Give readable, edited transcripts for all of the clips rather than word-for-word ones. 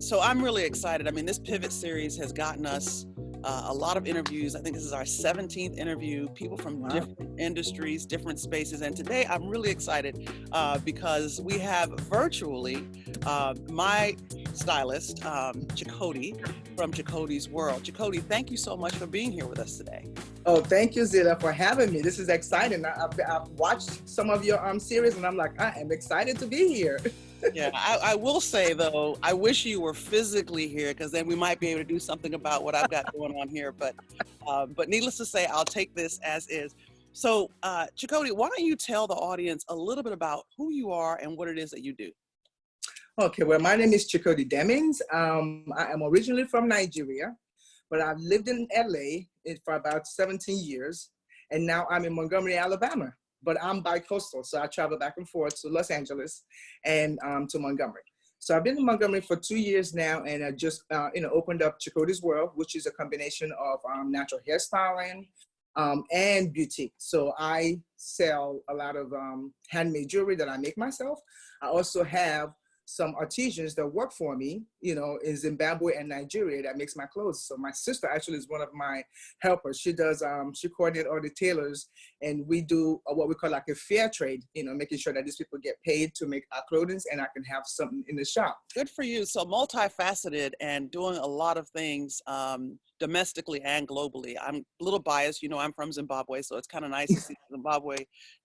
So I'm really excited. I mean, this Pivot series has gotten us a lot of interviews. I think this is our 17th interview, people from Wow. different industries, different spaces. And today I'm really excited because we have virtually my stylist, Chikodi, from Chikodi's World. Chikodi, thank you so much for being here with us today. Oh, thank you, Zilla, for having me. This is exciting. I've watched some of your series, and I'm like, I am excited to be here. Yeah, I will say though, I wish you were physically here because then we might be able to do something about what I've got going on here. But needless to say, I'll take this as is. So, Chikodi, why don't you tell the audience a little bit about who you are and what it is that you do? Okay, well, my name is Chikodi Demings. I am originally from Nigeria, but I've lived in LA for about 17 years, and now I'm in Montgomery, Alabama. But I'm bi-coastal, so I travel back and forth to Los Angeles and to Montgomery. So I've been in Montgomery for 2 years now, and I just opened up Chikodi's World, which is a combination of natural hairstyling and boutique. So I sell a lot of handmade jewelry that I make myself. I also have some artisans that work for me, in Zimbabwe and Nigeria that makes my clothes. So my sister actually is one of my helpers. She does, she coordinates all the tailors, and we do what we call like a fair trade, making sure that these people get paid to make our clothing and I can have something in the shop. Good for you. So multifaceted and doing a lot of things domestically and globally. I'm a little biased, I'm from Zimbabwe, so it's kind of nice to see Zimbabwe,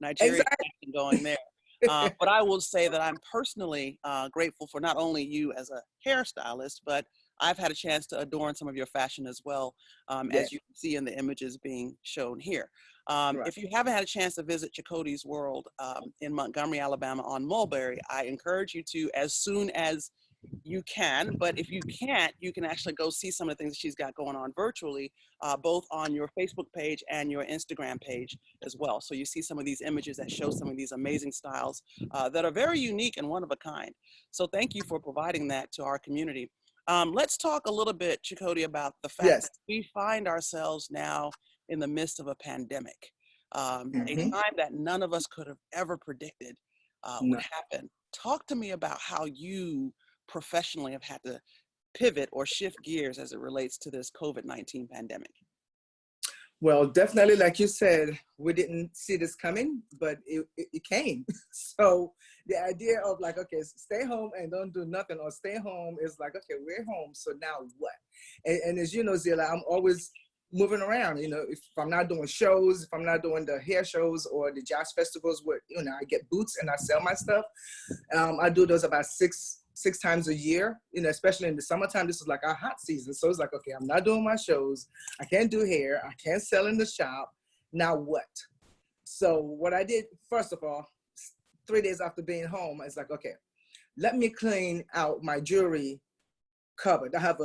Nigeria Exactly. going there. But I will say that I'm personally grateful for not only you as a hairstylist, but I've had a chance to adorn some of your fashion as well, Yeah, as you can see in the images being shown here. right. If you haven't had a chance to visit Chikodi's World in Montgomery, Alabama on Mulberry, I encourage you to as soon as you can, but if you can't, you can actually go see some of the things she's got going on virtually, both on your Facebook page and your Instagram page as well. So you see some of these images that show some of these amazing styles that are very unique and one of a kind. So thank you for providing that to our community. Let's talk a little bit, Chikodi, about the fact Yes. that we find ourselves now in the midst of a pandemic, a Mm-hmm. time that none of us could have ever predicted would No. happen. Talk to me about how you professionally have had to pivot or shift gears as it relates to this COVID-19 pandemic. Well, definitely, like you said, we didn't see this coming, but it came. So the idea of like, okay, stay home and don't do nothing, or stay home is like, okay, we're home. So now what? And as you know, Zilla, I'm always moving around. If I'm not doing shows, if I'm not doing the hair shows or the jazz festivals, where I get booths and I sell my stuff. I do those about six times a year, especially in the summertime. This is like our hot season. So it's like, okay, I'm not doing my shows. I can't do hair. I can't sell in the shop. Now what? So what I did, first of all, 3 days after being home, it's like, okay, let me clean out my jewelry cupboard. I have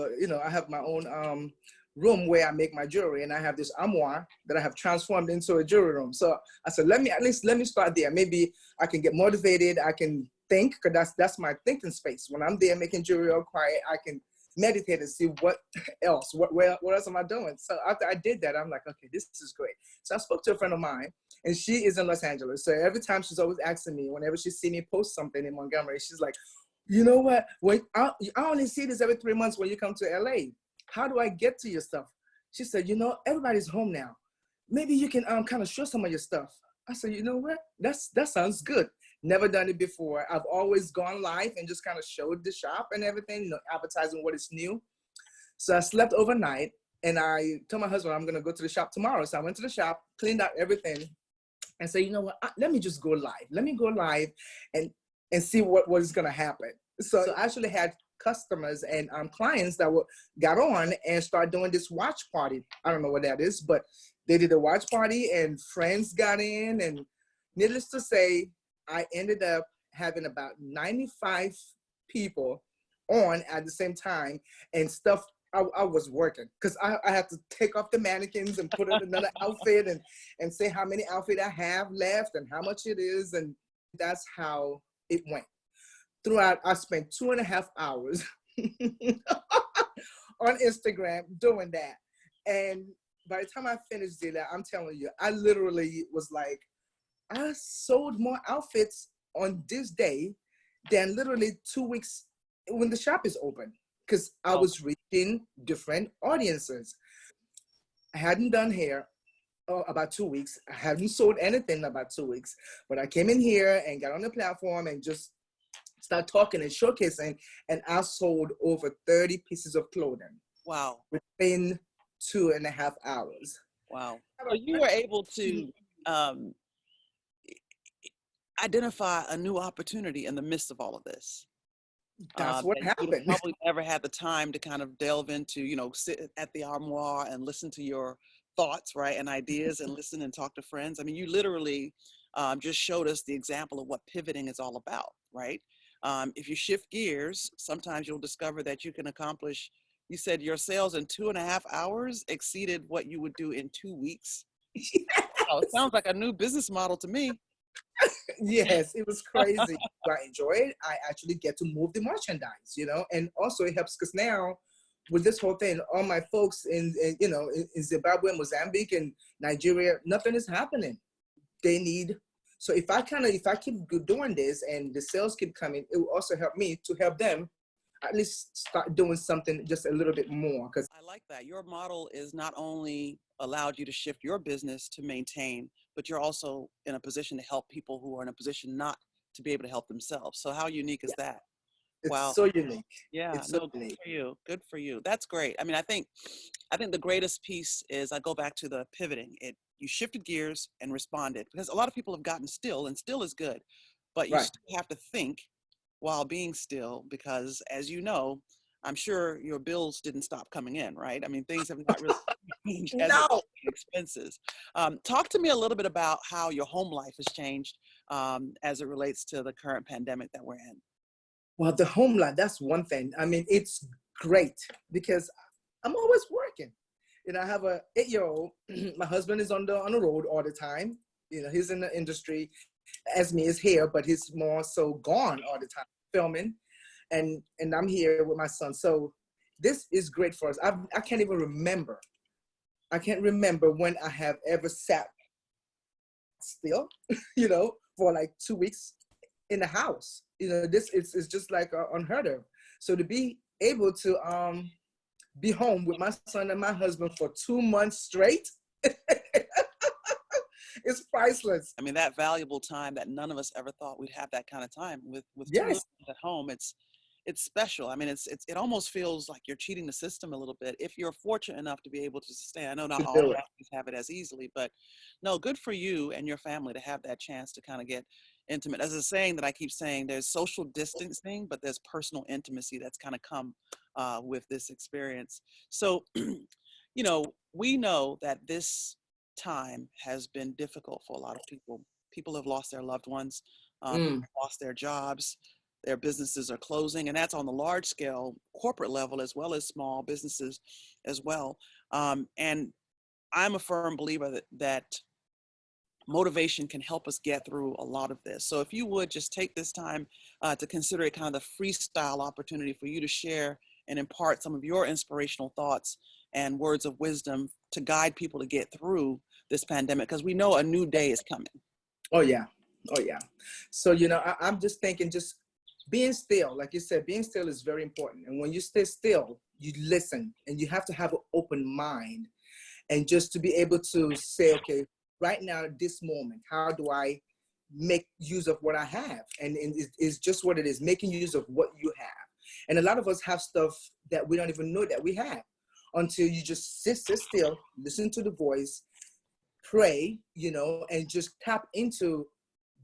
my own room where I make my jewelry, and I have this armoire that I have transformed into a jewelry room. So I said, let me start there. Maybe I can get motivated. I can think, because that's my thinking space. When I'm there making jewelry all quiet, I can meditate and see what else, what else am I doing? So after I did that, I'm like, okay, this is great. So I spoke to a friend of mine, and she is in Los Angeles. So every time she's always asking me, whenever she see me post something in Montgomery, she's like, you know what? When I only see this every 3 months when you come to LA. How do I get to your stuff? She said, everybody's home now. Maybe you can kind of show some of your stuff. I said, you know what? That sounds good. Never done it before. I've always gone live and just kind of showed the shop and everything, advertising what is new. So I slept overnight, and I told my husband I'm going to go to the shop tomorrow. So I went to the shop, cleaned out everything, and said, you know what? Let me just go live. Let me go live and see what is going to happen. So I actually had customers and clients that got on and started doing this watch party. I don't know what that is, but they did a watch party, and friends got in, and needless to say, I ended up having about 95 people on at the same time, and stuff. I was working because I had to take off the mannequins and put in another outfit and say how many outfit I have left and how much it is, and that's how it went. Throughout, I spent 2.5 hours on Instagram doing that. And by the time I finished that, I'm telling you, I literally was like, I sold more outfits on this day than literally 2 weeks when the shop is open. because I Oh, was reaching different audiences. I hadn't done hair about 2 weeks. I hadn't sold anything about 2 weeks, but I came in here and got on the platform and just start talking and showcasing, and I sold over 30 pieces of clothing wow. within 2.5 hours. Wow. So you were able to um, identify a new opportunity in the midst of all of this. That's what That you would have happened. probably never had the time to kind of delve into, sit at the armoire and listen to your thoughts, right, and ideas, and listen and talk to friends. I mean, you literally just showed us the example of what pivoting is all about, right? If you shift gears, sometimes you'll discover that you can accomplish, you said your sales in 2.5 hours exceeded what you would do in 2 weeks. Wow, it sounds like a new business model to me. Yes, it was crazy. I enjoy it. I actually get to move the merchandise, and also it helps because now with this whole thing, all my folks in Zimbabwe, Mozambique, and Nigeria, nothing is happening. They need. So if I keep doing this and the sales keep coming, it will also help me to help them at least start doing something just a little bit more. Because I like that. Your model is not only allowed you to shift your business to maintain, but you're also in a position to help people who are in a position not to be able to help themselves. So how unique is yeah, that? it's Wow. so unique. Yeah, It's so no, good unique. for you. Good for you. That's great. I mean, I think the greatest piece is I go back to the pivoting. You shifted gears and responded, because a lot of people have gotten still, and still is good, but you Right. still have to think while being still, because as you know, I'm sure your bills didn't stop coming in, right? I mean, things have not really changed as it No. expenses. Talk to me a little bit about how your home life has changed as it relates to the current pandemic that we're in. Well, the home life, that's one thing. I mean, it's great because I'm always working. I have a 8-year-old. My husband is on the road all the time. He's in the industry as me is here, but he's more so gone all the time filming, and I'm here with my son. So this is great for us. I can't even remember. I can't remember when I have ever sat still, for like 2 weeks in the house. This is just like unheard of. So to be able to be home with my son and my husband for 2 months straight, it's priceless. I mean, that valuable time that none of us ever thought we'd have that kind of time with two little Yes, ones at home. It's special. I mean, it almost feels like you're cheating the system a little bit if you're fortunate enough to be able to sustain. I know not to all do it. families have it as easily, but no, good for you and your family to have that chance to kind of get intimate. As a saying that I keep saying, there's social distancing, but there's personal intimacy that's kind of come with this experience. So, we know that this time has been difficult for a lot of people. People have lost their loved ones, people Mm. have lost their jobs, their businesses are closing, and that's on the large scale corporate level as well as small businesses as well. And I'm a firm believer that motivation can help us get through a lot of this. So if you would just take this time to consider it kind of the freestyle opportunity for you to share and impart some of your inspirational thoughts and words of wisdom to guide people to get through this pandemic, because we know a new day is coming. Oh yeah. Oh yeah. So I'm just thinking, just being still, like you said, being still is very important. And when you stay still, you listen, and you have to have an open mind, and just to be able to say, okay, right now, this moment, how do I make use of what I have? And it's just what it is, making use of what you have. And a lot of us have stuff that we don't even know that we have until you just sit still, listen to the voice, pray, and just tap into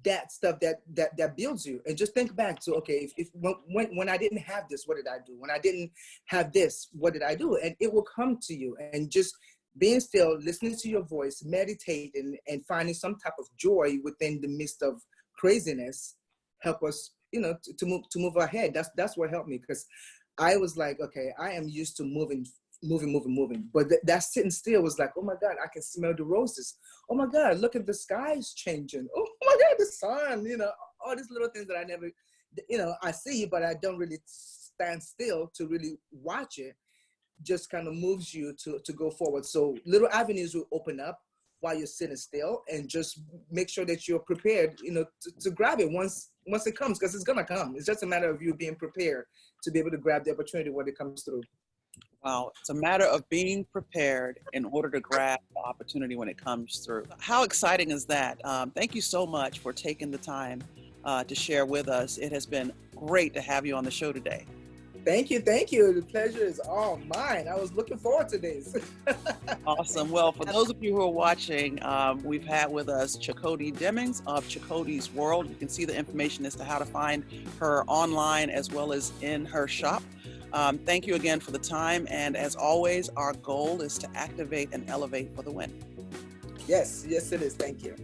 that stuff that builds you, and just think back to, okay, if when I didn't have this, what did I do? When I didn't have this, what did I do? And it will come to you. And just being still, listening to your voice, meditating, and finding some type of joy within the midst of craziness help us, to move ahead. That's what helped me, because I was like, okay, I am used to moving, but that sitting still was like, oh my God, I can smell the roses. Oh my God, look at the skies changing. Oh my God, the sun, all these little things that I never, I see, but I don't really stand still to really watch it. Just kind of moves you to go forward. So little avenues will open up while you're sitting still, and just make sure that you're prepared, to grab it once once it comes, because it's gonna come. It's just a matter of you being prepared to be able to grab the opportunity when it comes through. Wow, it's a matter of being prepared in order to grab the opportunity when it comes through. How exciting is that? Thank you so much for taking the time to share with us. It has been great to have you on the show today. Thank you, thank you. The pleasure is all mine. I was looking forward to this. Awesome. Well, for those of you who are watching, we've had with us Chikodi Demings of Chikodi's World. You can see the information as to how to find her online as well as in her shop. Thank you again for the time. And as always, our goal is to activate and elevate for the win. Yes, yes, it is. Thank you.